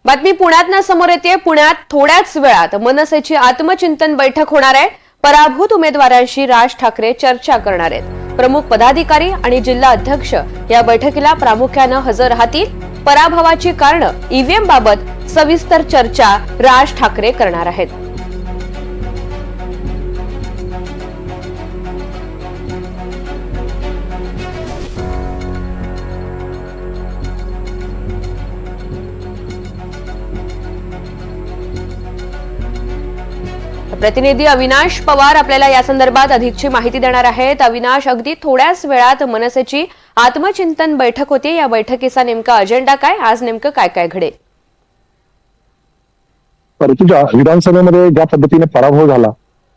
बातमी पुण्यातनं समोर येते। पुण्यात थोड्याच वेळात मनसेची आत्मचिंतन बैठक होणार आहे। पराभूत उमेदवारांशी राज ठाकरे चर्चा करणार आहेत। प्रमुख पदाधिकारी आणि जिल्हा अध्यक्ष या बैठकीला प्रामुख्याने हजर राहतील। पराभवाची कारणं ईव्हीएम बाबत सविस्तर चर्चा राज ठाकरे करणार आहेत। प्रतिनिधी अविनाश पवार आपल्याला या संदर्भात अधिकची माहिती देणार आहेत। अविनाश, अगदी थोड्याच वेळात मनसेची आत्मचिंतन बैठक होती। या बैठकीचा नेमका अजेंडा काय? आज नेमकं काय काय घडेल? ऋतुजा, विधानसभेमध्ये ज्या पद्धतीने पराभव झाला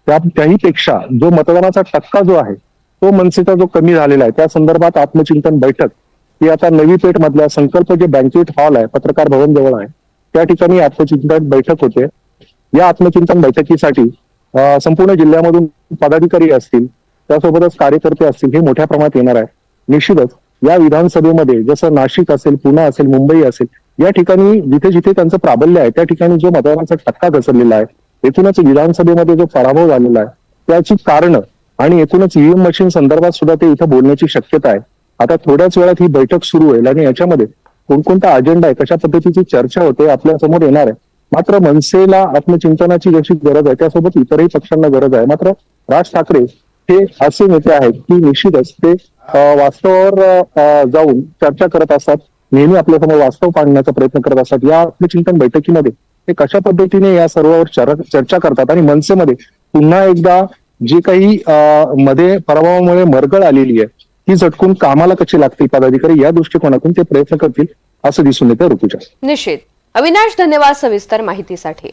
त्याहीपेक्षा जो मतदानाचा टक्का जो आहे तो मनसेचा जो कमी झालेला आहे त्या संदर्भात आत्मचिंतन बैठक ही आता नवी पेठ मधल्या संकल्प जे बँक्वेट हॉल आहे, पत्रकार भवन जवळ आहे, त्या ठिकाणी आत्मचिंतन बैठक होते। या आत्मचिंतन बैठकीसाठी संपूर्ण जिल्ह्यामधून पदाधिकारी असतील, त्यासोबतच कार्यकर्ते असतील, हे मोठ्या प्रमाणात येणार आहे। निश्चितच या विधानसभेमध्ये जसं नाशिक असेल, पुणे असेल, मुंबई असेल, या ठिकाणी जिथे जिथे त्यांचं प्राबल्य आहे त्या ठिकाणी जो मतदानाचा टक्का घसरलेला आहे, एकूणच विधानसभेमध्ये जो पराभव झालेला आहे त्याची कारणं आणि एकूणच ईव्हीएम मशीन संदर्भात सुद्धा ते इथं बोलण्याची शक्यता आहे। आता थोड्याच वेळात ही बैठक सुरू होईल आणि याच्यामध्ये कोणकोणता अजेंडा आहे, कशा पद्धतीची चर्चा होते आपल्या समोर येणार आहे। मात्र मनसेला आत्मचिंतनाची जशी गरज आहे त्यासोबत इतरही पक्षांना गरज आहे। मात्र राज ठाकरे हे असे नेते आहेत की निश्चितच ते वास्तवावर जाऊन चर्चा करत असतात, नेहमी आपल्यासमोर वास्तव पाडण्याचा प्रयत्न करत असतात। या आत्मचिंतन बैठकीमध्ये ते कशा पद्धतीने या सर्वावर चर्चा करतात आणि मनसेमध्ये पुन्हा एकदा जे काही मध्ये पराभवामुळे मरगळ आलेली आहे ती झटकून कामाला कशी लागतील पदाधिकारी, या दृष्टिकोनातून ते प्रयत्न करतील असं दिसून येतं। ऋतुजा, निश्चित। अविनाश, धन्यवाद सविस्तर माहितीसाठी।